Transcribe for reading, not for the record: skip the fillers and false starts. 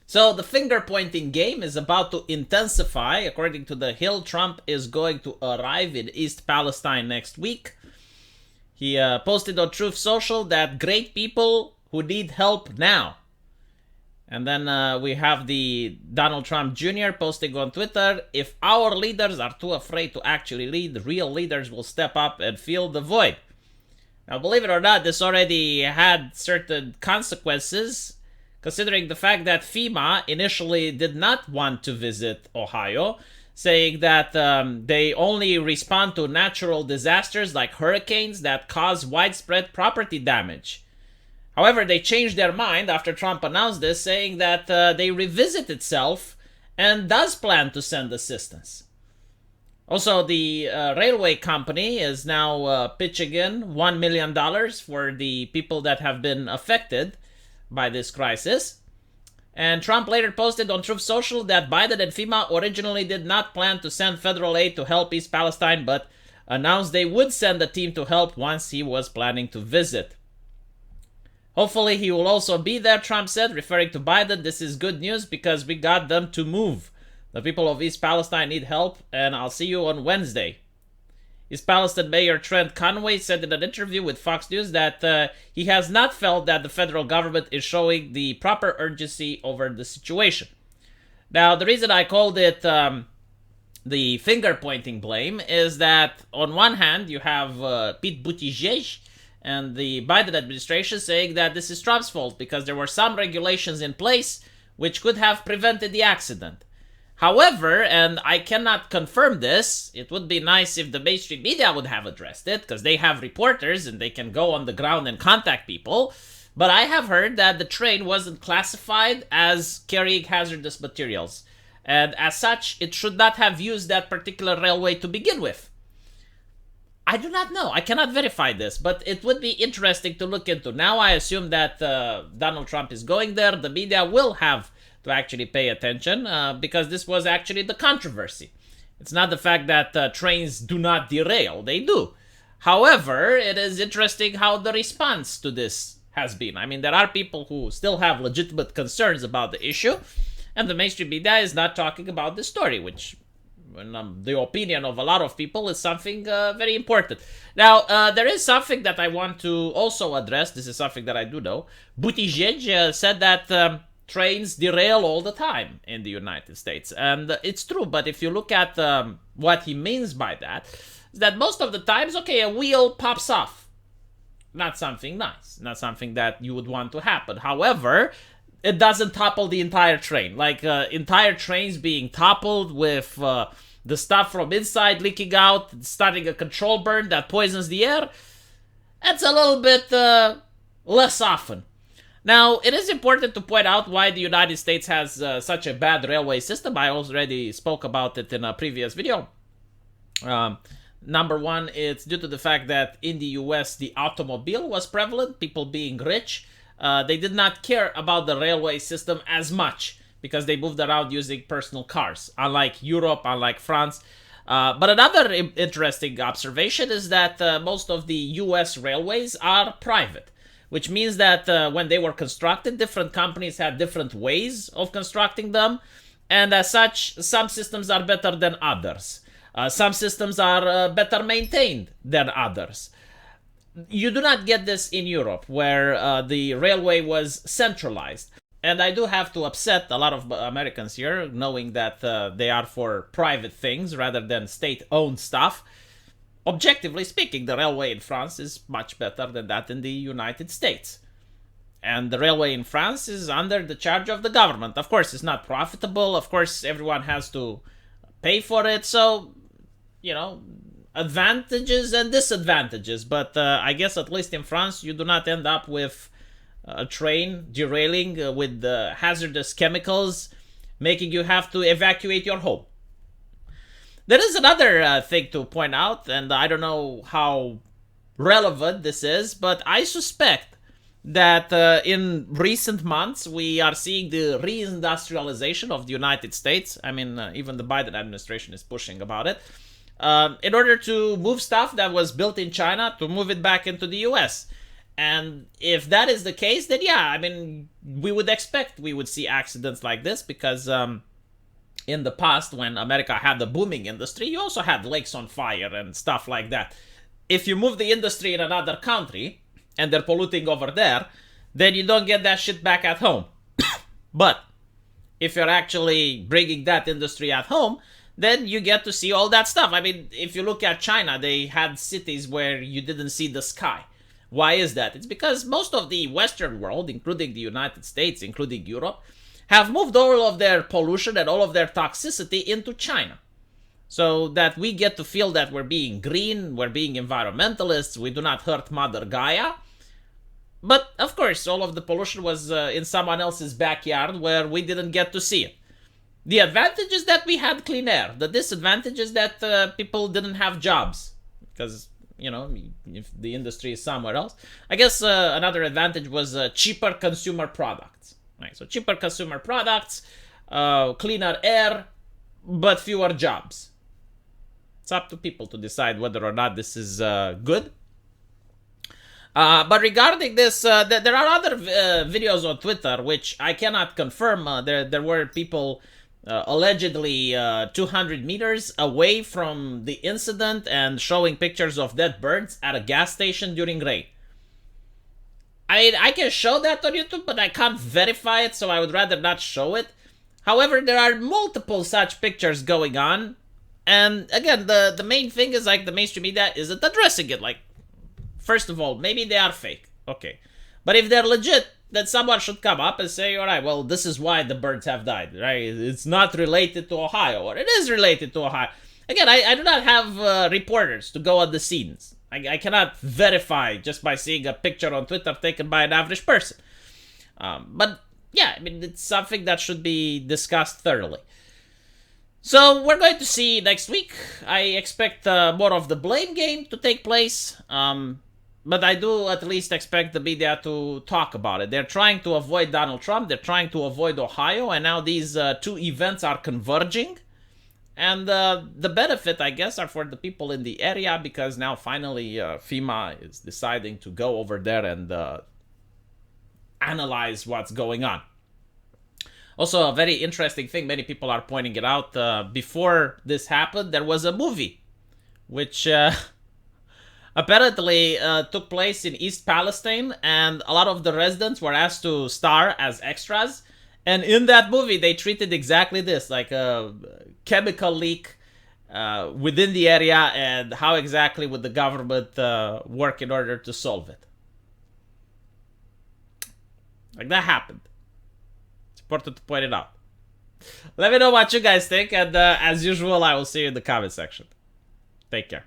So the finger-pointing game is about to intensify. According to The Hill, Trump is going to arrive in East Palestine next week. He posted on Truth Social that great people who need help now. And then we have the Donald Trump Jr. posting on Twitter, if our leaders are too afraid to actually lead, real leaders will step up and fill the void. Now, believe it or not, this already had certain consequences, considering the fact that FEMA initially did not want to visit Ohio, saying that they only respond to natural disasters like hurricanes that cause widespread property damage. However, they changed their mind after Trump announced this, saying that they revisit itself and does plan to send assistance. Also, the railway company is now pitching in $1 million for the people that have been affected by this crisis. And Trump later posted on Truth Social that Biden and FEMA originally did not plan to send federal aid to help East Palestine, but announced they would send a team to help once he was planning to visit. Hopefully he will also be there, Trump said, referring to Biden. This is good news because we got them to move. The people of East Palestine need help, and I'll see you on Wednesday. East Palestine Mayor Trent Conway said in an interview with Fox News that he has not felt that the federal government is showing the proper urgency over the situation. Now, the reason I called it the finger-pointing blame is that on one hand, you have Pete Buttigieg and the Biden administration saying that this is Trump's fault because there were some regulations in place which could have prevented the accident. However, and I cannot confirm this, it would be nice if the mainstream media would have addressed it, because they have reporters and they can go on the ground and contact people, but I have heard that the train wasn't classified as carrying hazardous materials, and as such, it should not have used that particular railway to begin with. I do not know. I cannot verify this, but it would be interesting to look into. Now I assume that Donald Trump is going there. The media will have to actually pay attention because this was actually the controversy. It's not the fact that trains do not derail. They do. However, it is interesting how the response to this has been. I mean, there are people who still have legitimate concerns about the issue, and the mainstream media is not talking about the story, which in the opinion of a lot of people is something very important. Now, there is something that I want to also address. This is something that I do know. Buttigieg said that trains derail all the time in the United States. And it's true, but if you look at what he means by that, is that most of the times, okay, a wheel pops off. Not something nice. Not something that you would want to happen. However, it doesn't topple the entire train. Like entire trains being toppled with the stuff from inside leaking out, starting a control burn that poisons the air. That's a little bit less often. Now, it is important to point out why the United States has such a bad railway system. I already spoke about it in a previous video. Number one, it's due to the fact that in the US, the automobile was prevalent, people being rich. They did not care about the railway system as much because they moved around using personal cars, unlike Europe, unlike France. But another interesting observation is that most of the US railways are private, which means that when they were constructed, different companies had different ways of constructing them, and as such, some systems are better than others. Some systems are better maintained than others. You do not get this in Europe, where the railway was centralized. And I do have to upset a lot of Americans here, knowing that they are for private things rather than state-owned stuff. Objectively speaking, the railway in France is much better than that in the United States. And the railway in France is under the charge of the government. Of course, it's not profitable. Of course, everyone has to pay for it. So, you know, advantages and disadvantages. But I guess at least in France, you do not end up with a train derailing with hazardous chemicals, making you have to evacuate your home. There is another thing to point out, and I don't know how relevant this is, but I suspect that in recent months we are seeing the reindustrialization of the United States. I mean, even the Biden administration is pushing about it. In order to move stuff that was built in China, to move it back into the US. And if that is the case, then yeah, I mean, we would see accidents like this because in the past, when America had the booming industry, you also had lakes on fire and stuff like that. If you move the industry in another country and they're polluting over there, then you don't get that shit back at home. But if you're actually bringing that industry at home, then you get to see all that stuff. I mean, if you look at China, they had cities where you didn't see the sky. Why is that? It's because most of the Western world, including the United States, including Europe, have moved all of their pollution and all of their toxicity into China. So that we get to feel that we're being green, we're being environmentalists, we do not hurt Mother Gaia. But, of course, all of the pollution was in someone else's backyard where we didn't get to see it. The advantage is that we had clean air. The disadvantage is that people didn't have jobs. Because, you know, if the industry is somewhere else. I guess another advantage was cheaper consumer products. Right, so cheaper consumer products, cleaner air, but fewer jobs. It's up to people to decide whether or not this is good. But regarding this, there are other videos on Twitter which I cannot confirm. There were people allegedly 200 meters away from the incident and showing pictures of dead birds at a gas station during rain. I can show that on YouTube, but I can't verify it, so I would rather not show it. However, there are multiple such pictures going on. And again, the main thing is like the mainstream media isn't addressing it. Like, first of all, maybe they are fake. Okay. But if they're legit, then someone should come up and say, all right, well, this is why the birds have died, right? It's not related to Ohio, or it is related to Ohio. Again, I do not have reporters to go on the scenes. I cannot verify just by seeing a picture on Twitter taken by an average person. But yeah, I mean, it's something that should be discussed thoroughly. So we're going to see next week. I expect more of the blame game to take place. But I do at least expect the media to talk about it. They're trying to avoid Donald Trump. They're trying to avoid Ohio. And now these two events are converging. And the benefit, I guess, are for the people in the area because now finally FEMA is deciding to go over there and analyze what's going on. Also, a very interesting thing, many people are pointing it out. Before this happened, there was a movie which apparently took place in East Palestine, and a lot of the residents were asked to star as extras. And in that movie, they treated exactly this, like a chemical leak within the area, and how exactly would the government work in order to solve it. Like, that happened. It's important to point it out. Let me know what you guys think, and as usual, I will see you in the comment section. Take care.